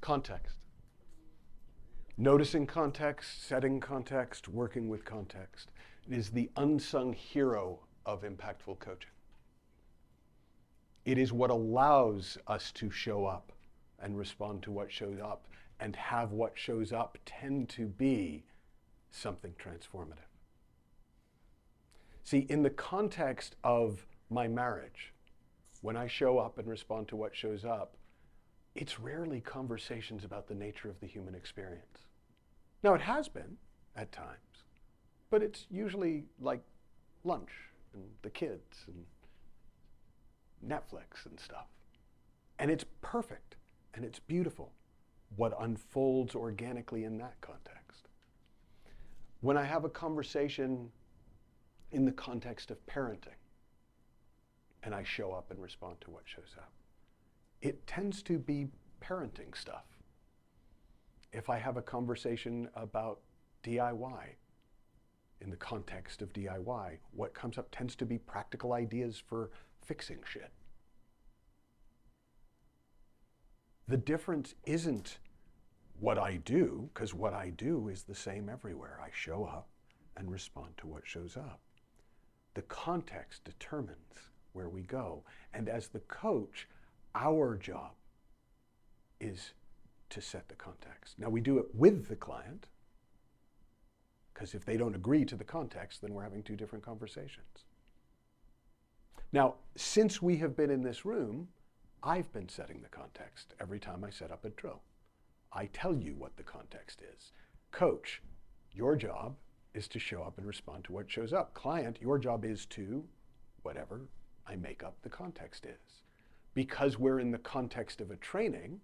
Context. Noticing context, setting context, working with context. It is the unsung hero of impactful coaching. It is what allows us to show up and respond to what shows up and have what shows up tend to be something transformative. See, in the context of my marriage, when I show up and respond to what shows up, it's rarely conversations about the nature of the human experience. Now, it has been at times, but it's usually like lunch and the kids and Netflix and stuff. And it's perfect and it's beautiful what unfolds organically in that context. When I have a conversation in the context of parenting and I show up and respond to what shows up, it tends to be parenting stuff. If I have a conversation about DIY, in the context of DIY, what comes up tends to be practical ideas for fixing shit. The difference isn't what I do, because what I do is the same everywhere. I show up and respond to what shows up. The context determines where we go. And as the coach, our job is to set the context. Now, we do it with the client, because if they don't agree to the context, then we're having two different conversations. Now, since we have been in this room, I've been setting the context every time I set up a drill. I tell you what the context is. Coach, your job is to show up and respond to what shows up. Client, your job is to, whatever I make up the context is. Because we're in the context of a training,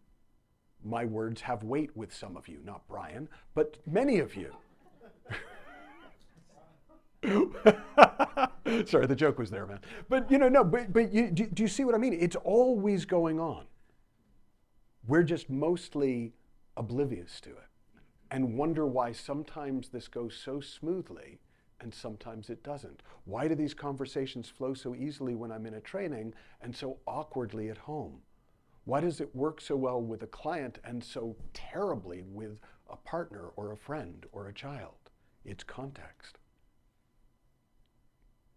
my words have weight with some of you, not Brian, but many of you. Sorry, the joke was there, man. But do you see what I mean? It's always going on. We're just mostly oblivious to it and wonder why sometimes this goes so smoothly and sometimes it doesn't. Why do these conversations flow so easily when I'm in a training and so awkwardly at home? Why does it work so well with a client and so terribly with a partner or a friend or a child? It's context.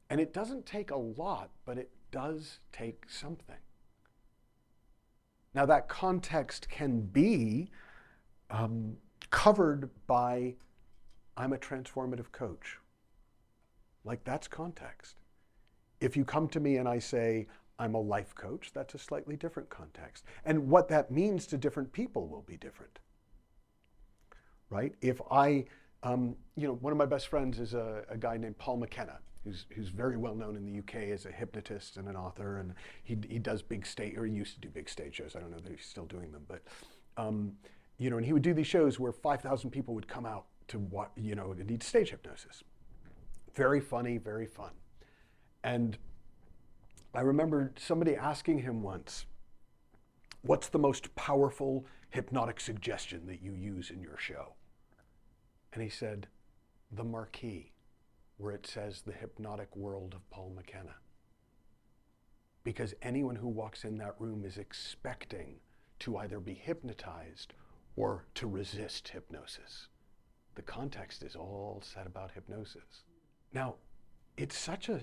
And it doesn't take a lot, but it does take something. Now, that context can be covered by, I'm a transformative coach. Like, that's context. If you come to me and I say, I'm a life coach, that's a slightly different context. And what that means to different people will be different, right? If I, one of my best friends is a guy named Paul McKenna, who's very well known in the UK as a hypnotist and an author, and he does big stage, or he used to do big stage shows. I don't know that he's still doing them, but and he would do these shows where 5,000 people would come out to what, to need stage hypnosis. Very funny, very fun. And I remember somebody asking him once, what's the most powerful hypnotic suggestion that you use in your show? And he said, the marquee, where it says the hypnotic world of Paul McKenna. Because anyone who walks in that room is expecting to either be hypnotized or to resist hypnosis. The context is all set about hypnosis. Now, it's such a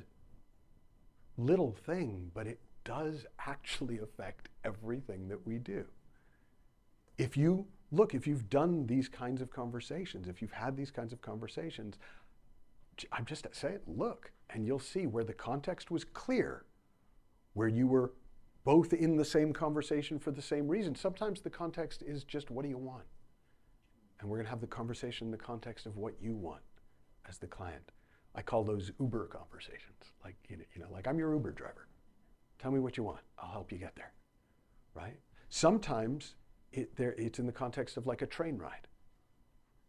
little thing, but it does actually affect everything that we do. If you've done these kinds of conversations, if you've had these kinds of conversations, I'm just saying, look, and you'll see where the context was clear, where you were both in the same conversation for the same reason. Sometimes the context is just, what do you want? And we're going to have the conversation in the context of what you want as the client. I call those Uber conversations. Like, like, I'm your Uber driver. Tell me what you want. I'll help you get there, right? Sometimes it's in the context of like a train ride.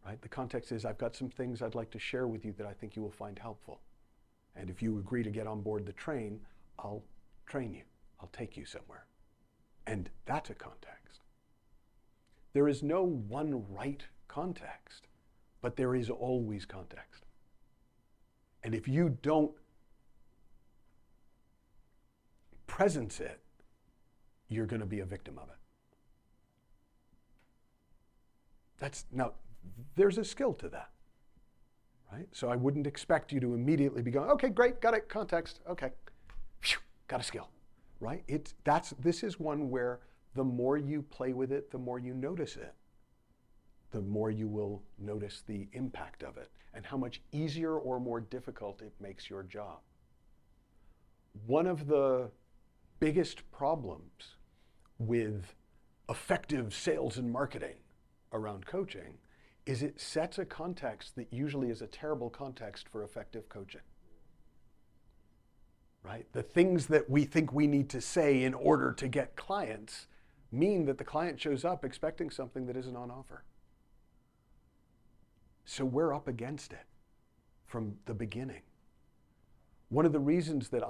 Right? The context is, I've got some things I'd like to share with you that I think you will find helpful. And if you agree to get on board the train, I'll train you. I'll take you somewhere. And that's a context. There is no one right context, but there is always context. And if you don't presence it, you're going to be a victim of it. Now, there's a skill to that, right? So I wouldn't expect you to immediately be going, okay, great, got it, context, okay, phew, got a skill, right? This is one where the more you play with it, the more you notice it, the more you will notice the impact of it and how much easier or more difficult it makes your job. One of the biggest problems with effective sales and marketing around coaching is it sets a context that usually is a terrible context for effective coaching. Right? The things that we think we need to say in order to get clients mean that the client shows up expecting something that isn't on offer. So we're up against it from the beginning. One of the reasons that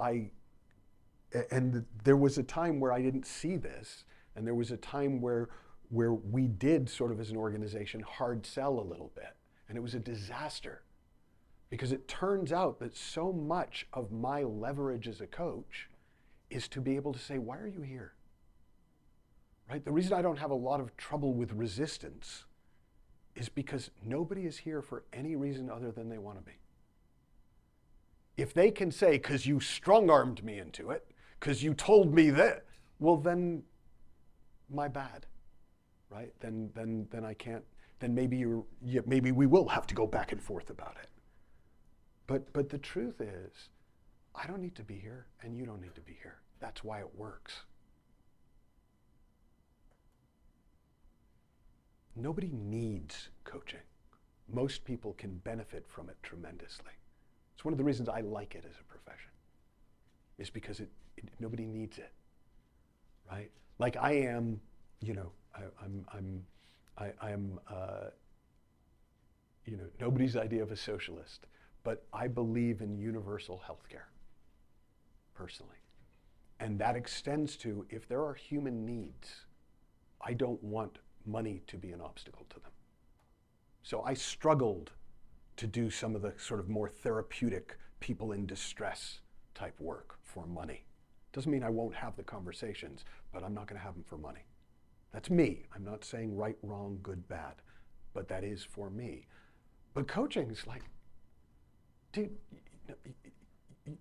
there was a time where I didn't see this, and there was a time where we did sort of as an organization hard sell a little bit, and it was a disaster. Because it turns out that so much of my leverage as a coach is to be able to say, why are you here? Right? The reason I don't have a lot of trouble with resistance is because nobody is here for any reason other than they want to be. If they can say, because you strong-armed me into it, because you told me that, well then, my bad, right? Then I can't, then maybe we will have to go back and forth about it. But the truth is, I don't need to be here, and you don't need to be here. That's why it works. Nobody needs coaching. Most people can benefit from it tremendously. It's one of the reasons I like it as a profession, is because nobody needs it, right? Like I am, nobody's idea of a socialist. But I believe in universal healthcare, personally. And that extends to, if there are human needs, I don't want money to be an obstacle to them. So I struggled to do some of the sort of more therapeutic people in distress type work for money. Doesn't mean I won't have the conversations, but I'm not going to have them for money. That's me. I'm not saying right, wrong, good, bad, but that is for me. But coaching is like, dude,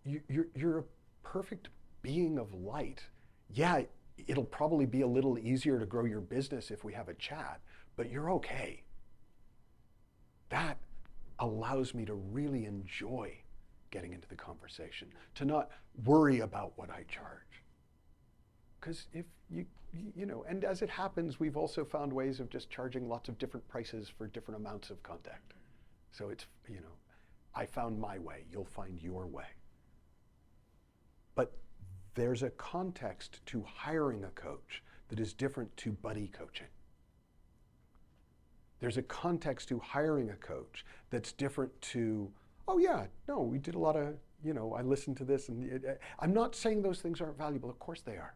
you're a perfect being of light. Yeah, it'll probably be a little easier to grow your business if we have a chat, but you're okay. That allows me to really enjoy getting into the conversation, to not worry about what I charge. Because if and as it happens, we've also found ways of just charging lots of different prices for different amounts of contact. So it's, I found my way, you'll find your way. But there's a context to hiring a coach that is different to buddy coaching. There's a context to hiring a coach that's different to, oh yeah, no, we did a lot of, I listened to this, and I'm not saying those things aren't valuable, of course they are.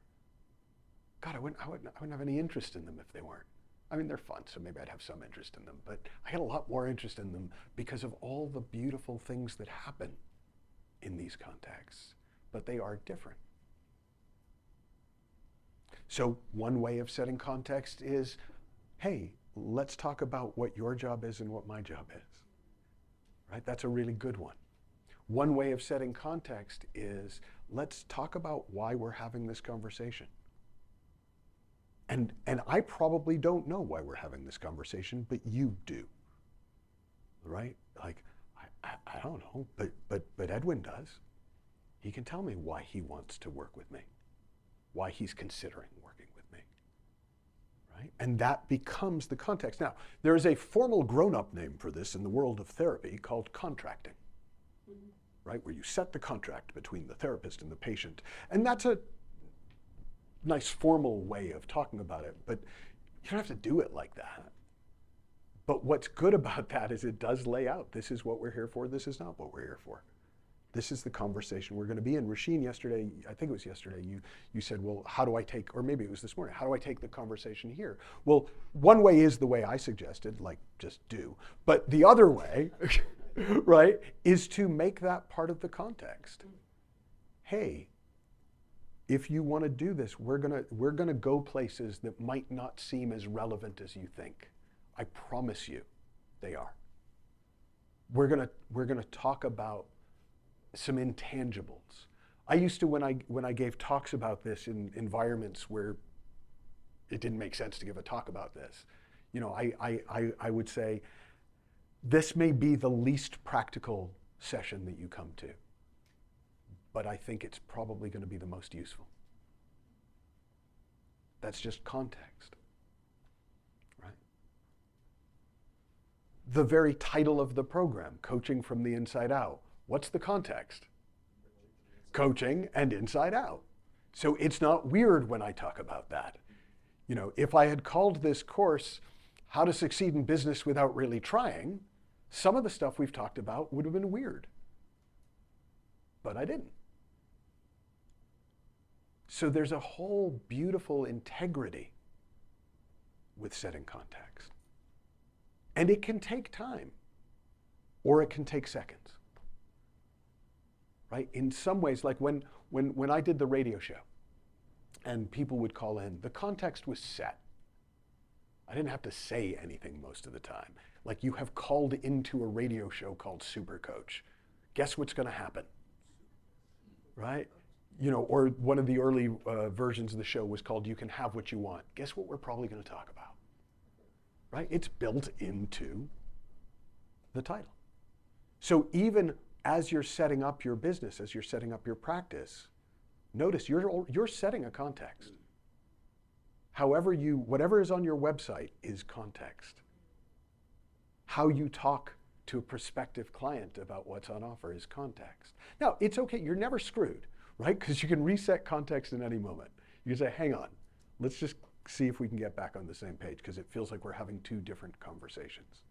God, I wouldn't have any interest in them if they weren't. I mean, they're fun, so maybe I'd have some interest in them, but I had a lot more interest in them because of all the beautiful things that happen in these contexts, but they are different. So one way of setting context is, hey, let's talk about what your job is and what my job is, right? That's a really good one. One way of setting context is, let's talk about why we're having this conversation. And I probably don't know why we're having this conversation, but you do, right? Like, I don't know, but Edwin does. He can tell me why he wants to work with me, why he's considering working with me, right? And that becomes the context. Now, there is a formal grown-up name for this in the world of therapy called contracting, right? Where you set the contract between the therapist and the patient. And that's a nice formal way of talking about it, but you don't have to do it like that. But what's good about that is it does lay out, this is what we're here for, this is not what we're here for. This is the conversation we're going to be in. Rasheen, yesterday, I think it was yesterday, you said, well, how do I take, or maybe it was this morning, how do I take the conversation here? Well, one way is the way I suggested, like just do. But the other way, right, is to make that part of the context. Hey, if you want to do this, we're gonna go places that might not seem as relevant as you think. I promise you they are. We're gonna talk about some intangibles. I used to, when I gave talks about this in environments where it didn't make sense to give a talk about this, I would say, this may be the least practical session that you come to, but I think it's probably going to be the most useful. That's just context, right? The very title of the program, Coaching from the Inside Out, what's the context? Coaching and inside out. So it's not weird when I talk about that. If I had called this course How to Succeed in Business Without Really Trying, some of the stuff we've talked about would have been weird. But I didn't. So there's a whole beautiful integrity with setting context. And it can take time, or it can take seconds. Right? In some ways, like when I did the radio show and people would call in, the context was set. I didn't have to say anything most of the time. Like, you have called into a radio show called Super Coach. Guess what's going to happen? Right? Or one of the early versions of the show was called You Can Have What You Want. Guess what we're probably going to talk about? Right? It's built into the title. So even as you're setting up your business, as you're setting up your practice, notice you're setting a context. Whatever is on your website is context. How you talk to a prospective client about what's on offer is context. Now, it's okay, you're never screwed, right? Because you can reset context in any moment. You can say, hang on, let's just see if we can get back on the same page, because it feels like we're having two different conversations.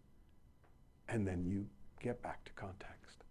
And then you get back to context.